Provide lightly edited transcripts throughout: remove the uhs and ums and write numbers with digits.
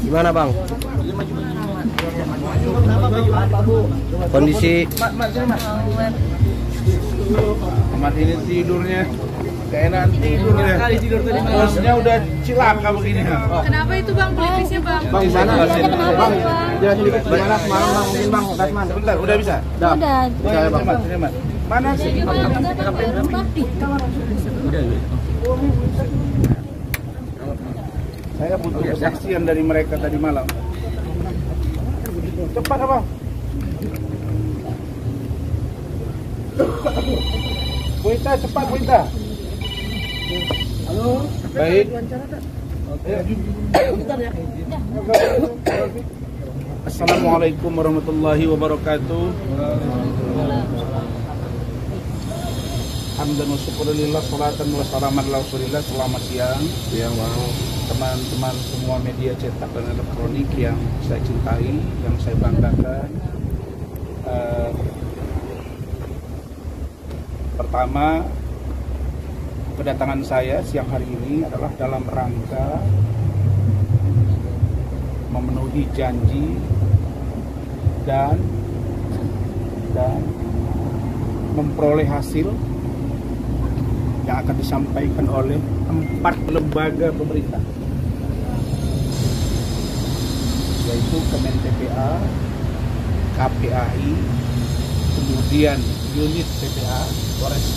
Gimana Bang? Kondisi Amat ini tidurnya keenakan tidur ya. Bosnya udah cilaka begini. Kenapa itu Bang pelipisnya Bang? Bang, sana Bang. jelasin dikit gimana kemarin Bang, mungkin Bang, Dasman. Sebentar, udah bisa? Udah. Saya Bang. Mana sih? Saya butuh kesaksian dari mereka tadi malam. Cepat Bang. Kuita, cepat Kuita. Halo. Baik. Assalamualaikum warahmatullahi wabarakatuh. Hamdan wa syukurillah, salatan wa salaman ala rasulillah. Selamat siang. Siang Bang. Teman-teman semua media cetak dan elektronik yang saya cintai, yang saya banggakan. Pertama, kedatangan saya siang hari ini adalah dalam rangka memenuhi janji dan memperoleh hasil yang akan disampaikan oleh 4 lembaga pemerintah, yaitu Kemen PPA, KPAI, kemudian unit PPA Polres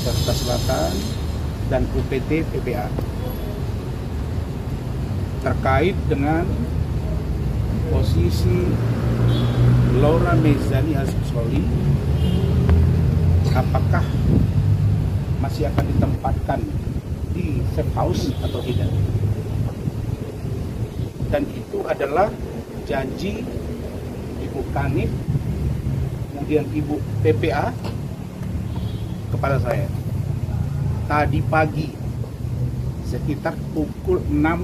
Jakarta Selatan, dan UPT PPA terkait dengan posisi Laura Mezani Azizoli, apakah masih akan ditempatkan di safe house atau tidak. Dan itu adalah janji Ibu Kanif, kemudian Ibu PPA kepada saya tadi pagi sekitar pukul 6.00.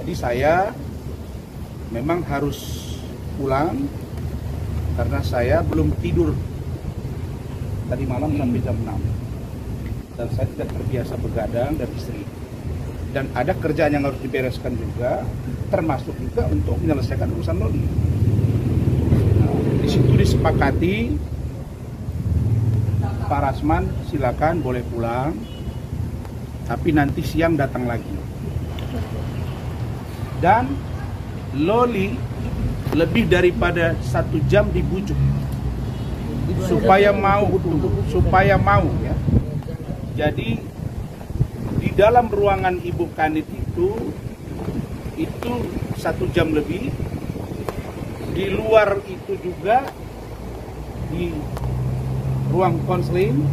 Jadi saya memang harus pulang karena saya belum tidur tadi malam sampai jam 6, dan saya tidak terbiasa begadang dan istri, dan ada kerjaan yang harus dibereskan juga, termasuk juga untuk menyelesaikan urusan loli. Di situ disepakati, Pak Rasman silakan boleh pulang, tapi nanti siang datang lagi. Dan loli lebih daripada 1 jam dibujuk supaya mau ya. Jadi di dalam ruangan Ibu Kanit itu 1 jam lebih. Di luar itu juga di ruang konseling.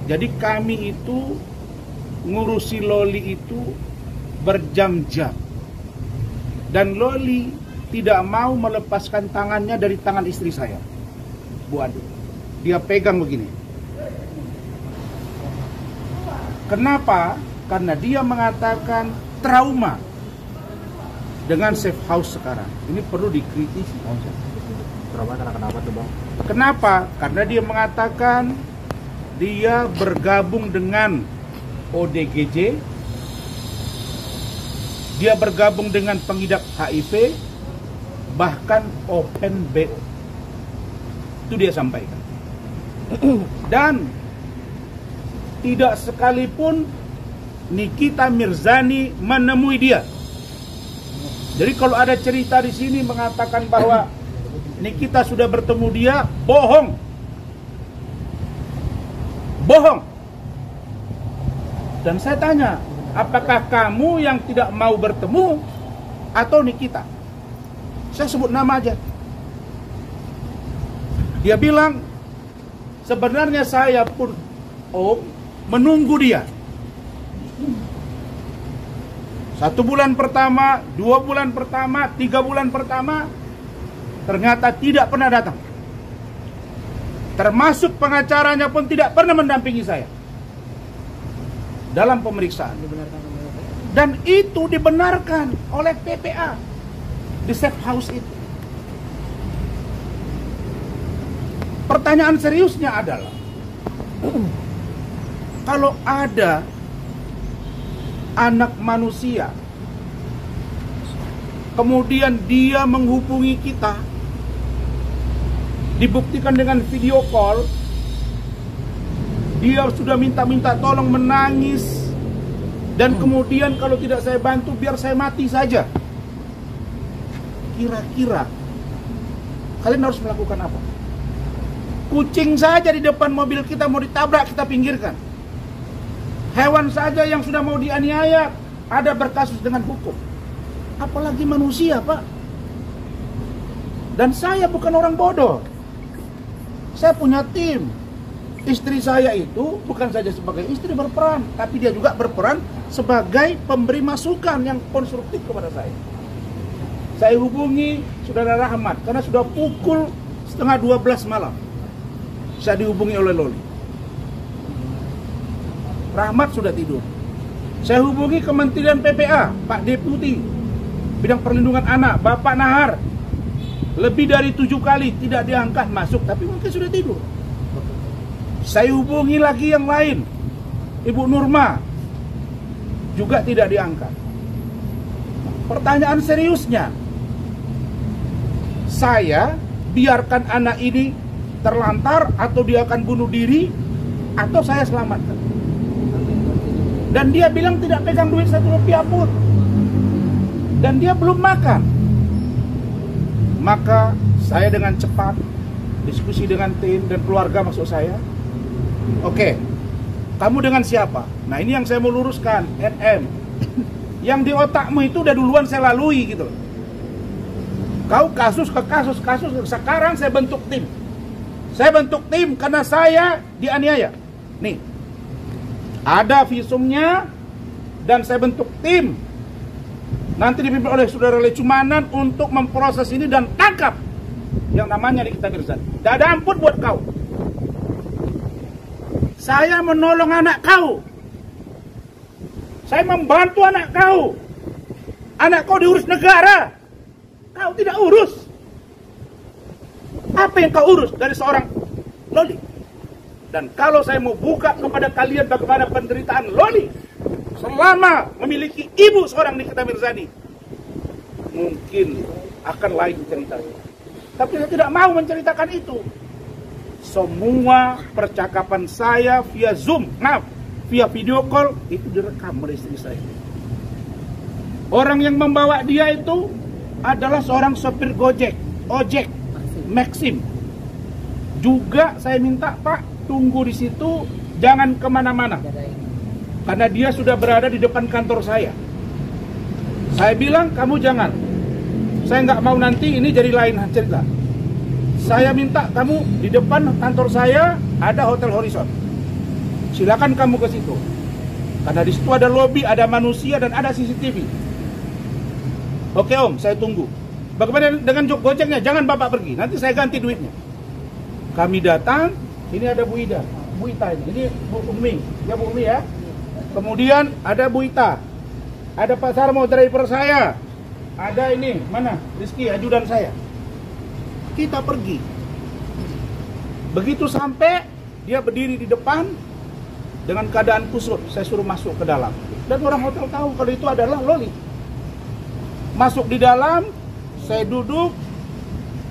Jadi kami itu ngurusi loli itu berjam-jam, dan loli tidak mau melepaskan tangannya dari tangan istri saya, Bu Ade. Dia pegang begini. Kenapa? Karena dia mengatakan trauma dengan safe house sekarang. Ini perlu dikritisi. Trauma karena kenapa tuh Bang? Kenapa? Karena dia mengatakan dia bergabung dengan ODGJ, dia bergabung dengan pengidap HIV, bahkan Open BO. Itu dia sampaikan. Dan tidak sekalipun Nikita Mirzani menemui dia. Jadi kalau ada cerita di sini mengatakan bahwa Nikita sudah bertemu dia, bohong. Bohong. Dan saya tanya, apakah kamu yang tidak mau bertemu atau Nikita? Saya sebut nama aja. Dia bilang, sebenarnya saya pun menunggu dia. 1 bulan pertama, 2 bulan pertama, 3 bulan pertama, ternyata tidak pernah datang. Termasuk pengacaranya pun tidak pernah mendampingi saya dalam pemeriksaan. Dan itu dibenarkan oleh PPA di safe house itu. Pertanyaan seriusnya adalah, Kalau ada anak manusia, kemudian dia menghubungi kita, dibuktikan dengan video call, dia sudah minta-minta tolong, menangis, dan kemudian kalau tidak saya bantu biar saya mati saja. Kira-kira kalian harus melakukan apa? Kucing saja di depan mobil kita mau ditabrak, kita pinggirkan. Hewan saja yang sudah mau dianiaya ada berkasus dengan hukum. Apalagi manusia, Pak. Dan saya bukan orang bodoh. Saya punya tim. Istri saya itu bukan saja sebagai istri berperan, tapi dia juga berperan sebagai pemberi masukan yang konstruktif kepada saya. Saya hubungi Saudara Rahmat karena sudah pukul 11:30 malam. Saya dihubungi oleh Loli. Rahmat sudah tidur. Saya hubungi Kementerian PPA, Pak Deputi Bidang Perlindungan Anak, Bapak Nahar. Lebih dari 7 kali tidak diangkat masuk, tapi mungkin sudah tidur. Saya hubungi lagi yang lain, Ibu Nurma, juga tidak diangkat. Pertanyaan seriusnya, saya biarkan anak ini terlantar atau dia akan bunuh diri atau saya selamatkan. Dan dia bilang tidak pegang duit 1 rupiah pun. Dan dia belum makan. Maka saya dengan cepat diskusi dengan tim dan keluarga maksud saya. Oke, kamu dengan siapa? Nah ini yang saya mau luruskan, NM. Yang di otakmu itu udah duluan saya lalui gitu. Kau kasus ke kasus, sekarang saya bentuk tim. Saya bentuk tim karena saya dianiaya. Nih, ada visumnya dan saya bentuk tim. Nanti dipimpin oleh Saudara Lecumanan untuk memproses ini dan tangkap yang namanya Nikita Mirzani. Tidak ada ampun buat kau. Saya menolong anak kau. Saya membantu anak kau. Anak kau diurus negara. Kau tidak urus. Apa yang kau urus dari seorang Loli? Dan kalau saya mau buka kepada kalian bagaimana penderitaan Loli selama memiliki ibu seorang Nikita Mirzani, mungkin akan lain ceritanya. Tapi saya tidak mau menceritakan itu. Semua percakapan saya via Zoom, via video call, itu direkam oleh istri saya. Orang yang membawa dia itu adalah seorang sopir ojek, Maxim. Juga saya minta, Pak, tunggu di situ, jangan kemana-mana. Karena dia sudah berada di depan kantor saya. Saya bilang, kamu jangan. Saya nggak mau nanti ini jadi lain cerita. Saya minta kamu di depan kantor saya ada Hotel Horizon. Silakan kamu ke situ. Karena di situ ada lobi, ada manusia dan ada CCTV. Oke Om, saya tunggu. Bagaimana dengan Gojeknya? Jangan Bapak pergi, nanti saya ganti duitnya. Kami datang, ini ada Bu Ida ini Bu Umi, ya Bu Umi ya. Kemudian ada Bu Ita, ada Pak Sarmo driver saya, ada ini mana Rizky ajudan saya. Kita pergi. Begitu sampai dia berdiri di depan dengan keadaan kusut, saya suruh masuk ke dalam. Dan orang hotel tahu kalau itu adalah Loli. Masuk di dalam, saya duduk,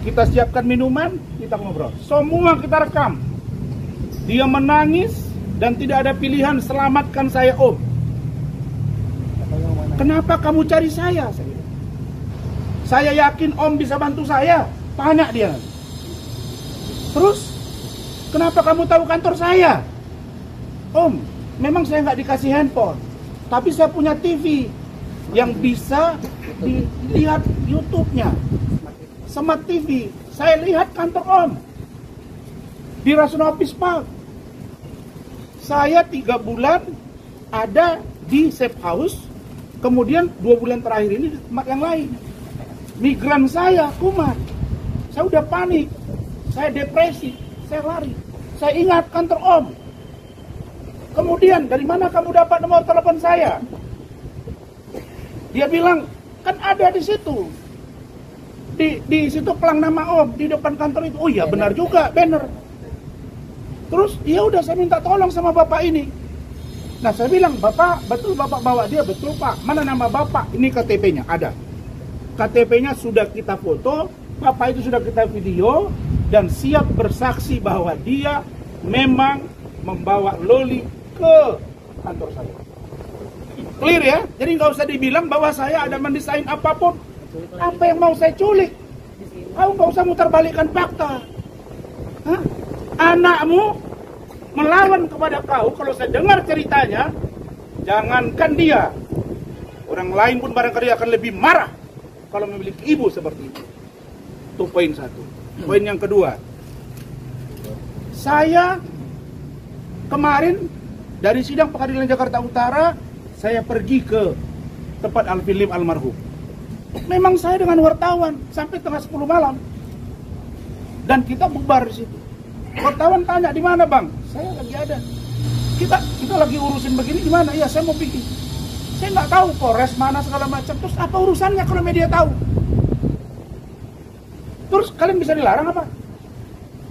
kita siapkan minuman, kita ngobrol. Semua kita rekam. Dia menangis dan tidak ada pilihan, selamatkan saya Om. Kenapa kamu cari saya? Saya yakin Om bisa bantu saya. Tanya dia. Terus, kenapa kamu tahu kantor saya? Om, memang saya nggak dikasih handphone, tapi saya punya TV yang bisa dilihat YouTube-nya. Smart TV. Saya lihat kantor Om di Rasuna Office Park. Saya 3 bulan ada di safe house, kemudian 2 bulan terakhir ini di tempat yang lain. Migran saya kumat, saya udah panik, saya depresi, saya lari. Saya ingat kantor Om. Kemudian dari mana kamu dapat nomor telepon saya? Dia bilang kan ada di situ. Di situ pelang nama Om di depan kantor itu. Oh iya benar juga, banner. Terus ya udah saya minta tolong sama bapak ini. Nah saya bilang, Bapak, betul Bapak bawa dia? Betul Pak. Mana nama Bapak? Ini KTP-nya, ada. KTP-nya sudah kita foto, Bapak itu sudah kita video, dan siap bersaksi bahwa dia memang membawa Loli ke kantor saya. Clear ya? Jadi nggak usah dibilang bahwa saya ada mendesain apapun. Apa yang mau saya culik? Kau nggak usah mutar balikkan fakta. Hah? Anakmu melawan kepada kau, kalau saya dengar ceritanya, jangankan dia, orang lain pun barangkali akan lebih marah kalau memiliki ibu seperti itu. Itu poin satu. Poin yang kedua, saya kemarin dari sidang pengadilan Jakarta Utara, saya pergi ke tempat Alfilim almarhum. Memang saya dengan wartawan sampai tengah 10 malam, dan kita bubar di situ. Wartawan tanya, di mana Bang? Saya lagi ada. Kita lagi urusin begini, di mana? Iya, saya mau pergi. Saya nggak tahu Polres mana segala macam. Terus apa urusannya kalau media tahu? Terus kalian bisa dilarang apa?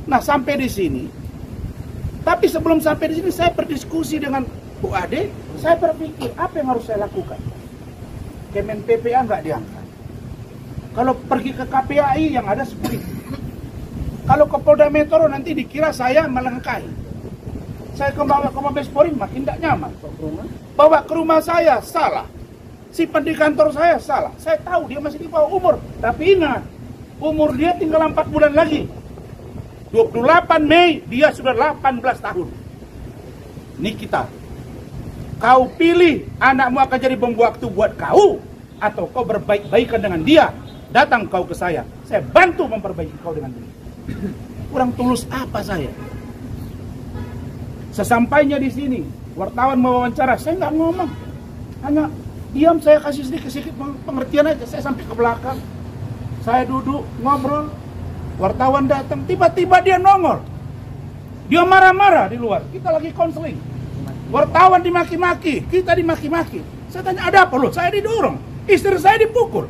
Nah, sampai di sini. Tapi sebelum sampai di sini, saya berdiskusi dengan Bu Ade. Saya berpikir, apa yang harus saya lakukan? Kemen PPA nggak diangkat. Kalau pergi ke KPAI yang ada security. Kalau ke Polda Metro nanti dikira saya melengkahi. Saya bawa ke Mabes Polri makin tidak nyaman. Bawa ke rumah saya salah. Simpan di kantor saya salah. Saya tahu dia masih di bawah umur. Tapi ingat, umur dia tinggal 4 bulan lagi. 28 Mei dia sudah 18 tahun. Ini kita. Kau pilih anakmu akan jadi bom waktu buat kau, atau kau berbaik-baikan dengan dia. Datang kau ke saya bantu memperbaiki kau dengan dia. Kurang tulus apa saya? Sesampainya di sini, wartawan mewawancara, saya nggak ngomong, hanya diam. Saya kasih sedikit pengertian aja. Saya sampai ke belakang, saya duduk ngobrol. Wartawan datang, tiba-tiba dia nongol, dia marah-marah di luar. Kita lagi konseling, wartawan dimaki-maki, kita dimaki-maki. Saya tanya, ada apa loh? Saya didorong, istri saya dipukul.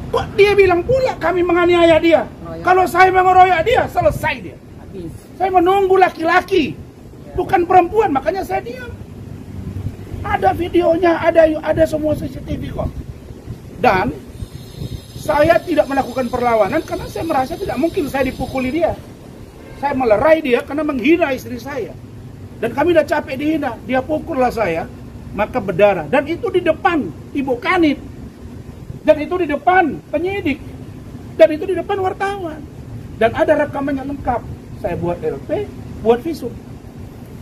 Kok dia bilang pula kami menganiaya dia? Kalau saya mengeroyok dia, selesai dia. Saya menunggu laki-laki, bukan perempuan, makanya saya diam. Ada videonya, ada semua CCTV kok. Dan saya tidak melakukan perlawanan karena saya merasa tidak mungkin saya dipukuli dia. Saya melerai dia karena menghina istri saya. Dan kami udah capek dihina, dia pukullah saya, maka berdarah. Dan itu di depan Ibu Kanit. Dan itu di depan penyidik. Dan itu di depan wartawan. Dan ada rekamannya lengkap. Saya buat LP, buat visum.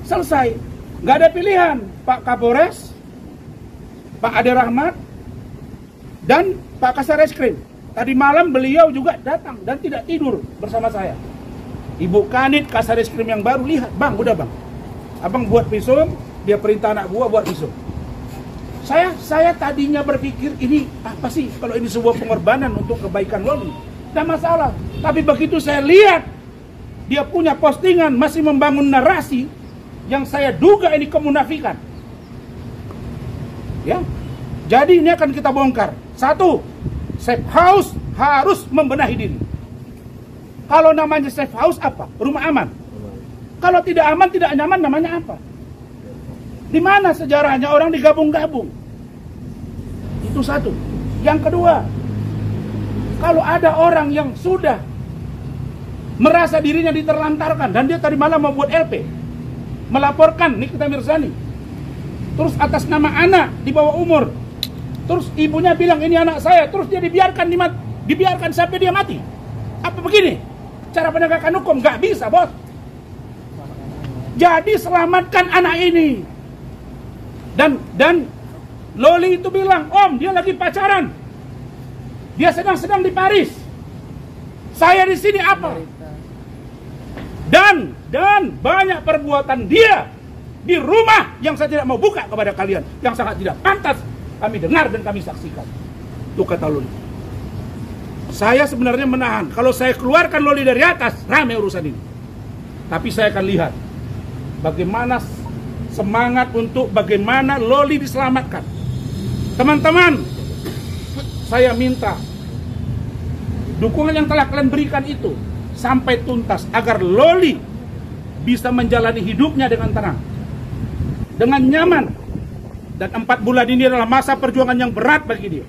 Selesai. Nggak ada pilihan. Pak Kapolres, Pak Ade Rahmat, dan Pak Kasareskrim. Tadi malam beliau juga datang dan tidak tidur bersama saya. Ibu Kanit, Kasareskrim yang baru, lihat, Bang, udah Bang. Abang buat visum, dia perintah anak buah buat visum. Saya tadinya berpikir ini apa sih kalau ini sebuah pengorbanan untuk kebaikan Loli. Tidak masalah. Tapi begitu saya lihat dia punya postingan masih membangun narasi yang saya duga ini kemunafikan. Ya. Jadi ini akan kita bongkar. Satu, safe house harus membenahi diri. Kalau namanya safe house apa? Rumah aman. Kalau tidak aman, tidak nyaman, namanya apa? Di mana sejarahnya orang digabung-gabung? Itu satu. Yang kedua, kalau ada orang yang sudah merasa dirinya diterlantarkan dan dia tadi malam mau buat LP, melaporkan Nikita Mirzani, terus atas nama anak di bawah umur, terus ibunya bilang ini anak saya, terus dia dibiarkan sampai dia mati. Apa begini cara penegakan hukum? Gak bisa, bos. Jadi selamatkan anak ini. Dan Loli itu bilang, Om, dia lagi pacaran. Dia sedang di Paris. Saya di sini apa? Dan banyak perbuatan dia di rumah yang saya tidak mau buka kepada kalian, yang sangat tidak pantas kami dengar dan kami saksikan. Itu kata Loli. Saya sebenarnya menahan. Kalau saya keluarkan Loli dari atas, ramai urusan ini. Tapi saya akan lihat bagaimana semangat untuk bagaimana Loli diselamatkan. Teman-teman, saya minta dukungan yang telah kalian berikan itu sampai tuntas agar Loli bisa menjalani hidupnya dengan tenang. dengan nyaman. Dan 4 bulan ini adalah masa perjuangan yang berat bagi dia.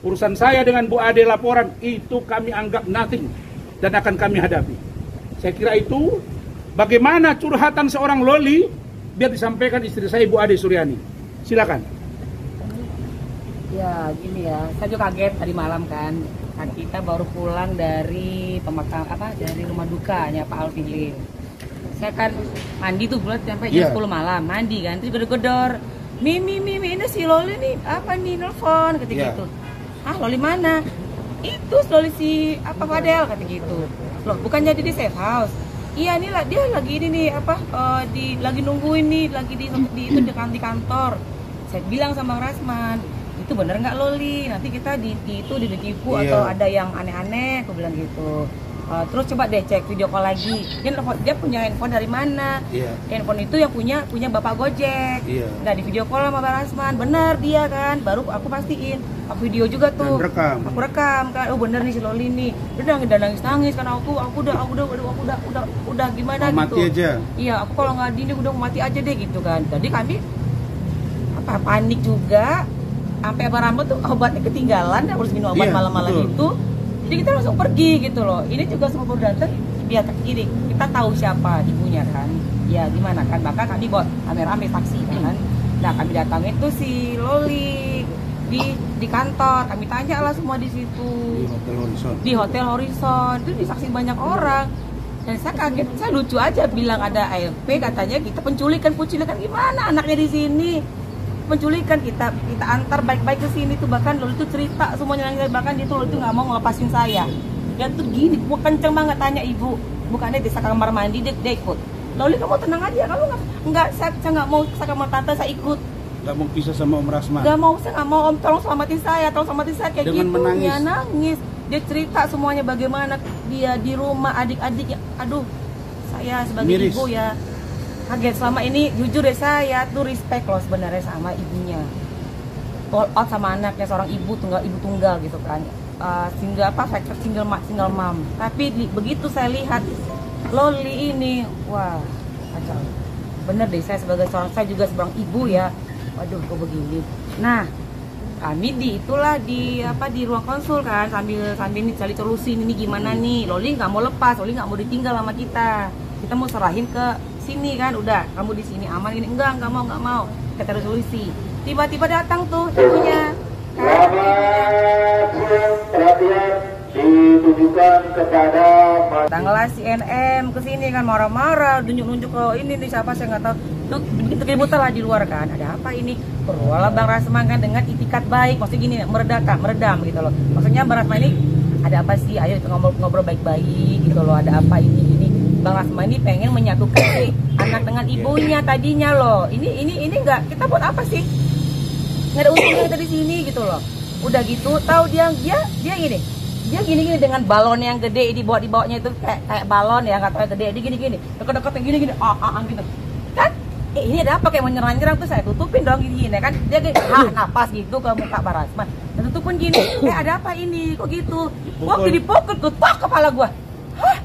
Urusan saya dengan Bu Ade laporan itu kami anggap nothing dan akan kami hadapi. Saya kira itu bagaimana curhatan seorang Loli biar disampaikan istri saya Bu Ade Suryani. Silakan. Ya gini ya, saya juga kaget tadi malam kan. Kita baru pulang dari dari rumah dukanya Pak Alvin. Saya kan mandi tuh bulat sampai jam 10 malam mandi kan, terus gedor-gedor. Mimi ini si Loli nih apa nih nelfon kata gitu. Ah Loli mana? Itu Loli si apa Fadel kata gitu. Loh bukan jadi di safe house. Iya nih lah dia lagi ini nih lagi nungguin nih lagi di kantor. Saya bilang sama Rasman, itu bener nggak Loli? Nanti kita ditipu atau ada yang aneh-aneh, aku bilang gitu. Terus coba deh cek video call lagi. Dia punya handphone dari mana? Handphone itu yang punya Bapak Gojek. Nah di video call sama Bang Rasman, bener dia kan. Baru aku pastiin. Aku video juga tuh. Aku rekam kan. Oh bener nih si Loli nih. Udah nangis kan aku udah gimana gitu. Mati aja. Iya aku kalau nggak ini udah mati aja deh gitu kan. Jadi kami panik juga. Sampai Abang Rambo tuh obatnya ketinggalan, harus minum obat malam-malam itu. Jadi kita langsung pergi gitu loh. Ini juga semua baru datang, biar gini, kita tahu siapa ibunya kan. Ya gimana kan, bahkan kami buat rame-rame taksi kan. Nah kami datangin tuh si Loli di kantor. Kami tanya lah semua di situ. Di Hotel Horizon. Itu disaksi banyak orang. Dan saya kaget, saya lucu aja bilang ada ALP, katanya kita penculikan gimana anaknya di sini. Penculikan kita antar baik-baik ke sini tuh, bahkan Loli tuh cerita semuanya, bahkan dia tuh Loli tuh nggak mau ngelepasin saya. Dia tuh gini, gua kenceng banget tanya ibu, bukannya di kamar mandi dia ikut. Loli kamu tenang aja, kamu nggak saya nggak mau ke kamar tante, saya ikut. Nggak mau pisah sama Om Rasman. Nggak mau, saya nggak mau Om, tolong selamatin saya kayak dengan gitu. Menangis. Ya nangis, dia cerita semuanya bagaimana dia di rumah adik-adik. Aduh, saya sebagai Miris. ibu ya kaget. Selama ini jujur ya saya tuh respect loh sebenarnya sama ibunya, all out sama anaknya, seorang ibu tunggal gitu kan, single mom. Tapi begitu saya lihat Loli ini, wah kacau bener deh. Saya juga seorang ibu ya, waduh kok begini. Nah kami di ruang konsul kan, sambil ini cari solusi ini gimana nih. Loli nggak mau lepas, Loli nggak mau ditinggal sama kita mau serahin ke sini kan. Udah kamu di sini aman ini, enggak mau kita cari solusi. Tiba-tiba datang tuh ibunya. Perhatian ditujukan kepada Tanggal CNM kesini kan marah-marah, nunjuk ke ini nih siapa saya nggak tahu. Tuh begitu keributan lah di luar kan. Ada apa ini? Berwala Bang Rasman kan dengan itikat baik, maksudnya gini, meredam gitu loh. Maksudnya Bang Rasman ini ada apa sih? Ayo kita ngobrol baik-baik gitu loh. Ada apa ini? Bang Rasman ini pengen menyatukan si anak dengan ibunya tadinya loh. Ini enggak, kita buat apa sih? Nggak ada untungnya kita di sini gitu loh. Udah gitu, tahu dia gini. Dia gini dengan balon yang gede dibawanya itu kayak balon ya, nggak tahu gede. Dia gini. Deket-deket gini gitu. Kan? Ini ada apa kayak menyerang-nyerang tuh saya tutupin dong gini kan. Dia napas gitu ke muka Bang Rasman. Dan tutupin gini. Ada apa ini? Kok gitu? Waktu dipukul ketok kepala gua. Hah?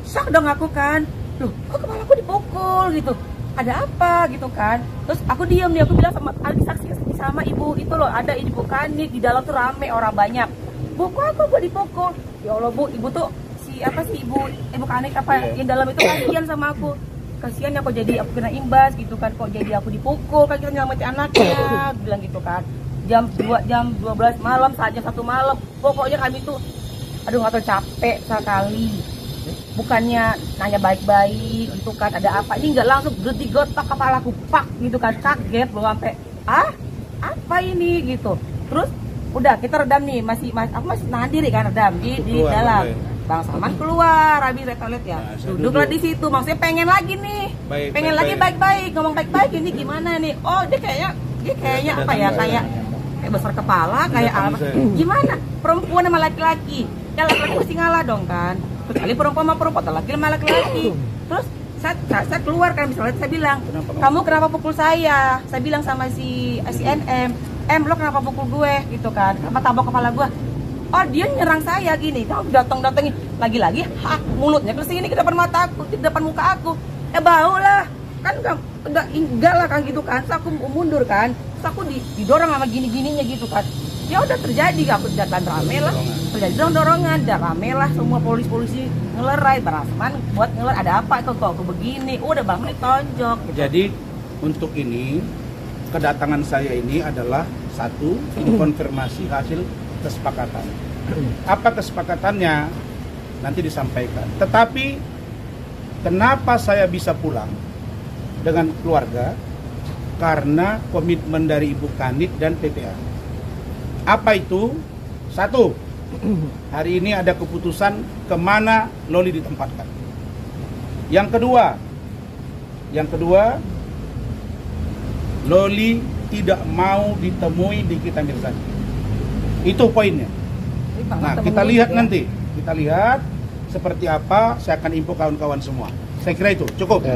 Shock dong aku kan, loh kok kepala aku dipukul gitu, ada apa gitu kan. Terus aku diam nih, aku bilang sama saksi sama ibu itu loh, ada ibu kanik di dalam tuh rame orang banyak. Bu kok aku dipukul? Ya Allah Bu, ibu tuh ibu kanik yang dalam itu kasihan sama aku. Kasihan ya kok jadi aku kena imbas gitu kan, kok jadi aku dipukul kan, kita nyelamatin anaknya, bilang gitu kan. Jam 12 malam, saat jam 1 malam, pokoknya kami tuh aduh nggak tahu capek sekali. Bukannya nanya baik-baik untuk kan ada apa, ini nggak langsung gotak kepalaku pak gitu kan, kaget loh sampai apa ini gitu. Terus udah kita redam nih, aku masih nahan diri kan, redam di dalam. Bang Salman keluar habis toilet ya, duduklah di situ, maksudnya pengen lagi nih, pengen lagi baik-baik, ngomong baik-baik. Ini gimana nih? Oh dia kayaknya apa ya, kayak besar kepala, kayak apa gimana, perempuan sama laki-laki ya, laki-laki mesti ngalah dong kan, kecuali perempuan sama perempuan, laki sama laki-laki. Terus saya keluar kan, misalnya saya bilang, kamu kenapa pukul saya bilang sama si NM, lo kenapa pukul gue gitu kan, kenapa tabok kepala gue. Oh dia nyerang saya gini, datang-datangin lagi-lagi, mulutnya ke sini, ke depan mata aku, di depan muka aku. Bau lah, kan enggak lah kan gitu kan. Terus aku mundur kan. Terus aku didorong sama gini-gininya gitu kan. Ya udah terjadi, aku datang rame lah. Terjadi dorongan, dan rame lah semua polisi ngelerai, Rasman buat ada apa kok begini. Udah Bang Malik tonjok. Gitu. Jadi untuk ini kedatangan saya ini adalah satu, ini konfirmasi hasil kesepakatan. Apa kesepakatannya nanti disampaikan. Tetapi kenapa saya bisa pulang dengan keluarga? Karena komitmen dari Ibu Kanit dan PPA. Apa itu? Satu, hari ini ada keputusan kemana Loli ditempatkan. Yang kedua, Loli tidak mau ditemui di Nikita Mirzani. Itu poinnya. Nah, kita lihat nanti. Kita lihat seperti apa, saya akan info kawan-kawan semua. Saya kira itu cukup.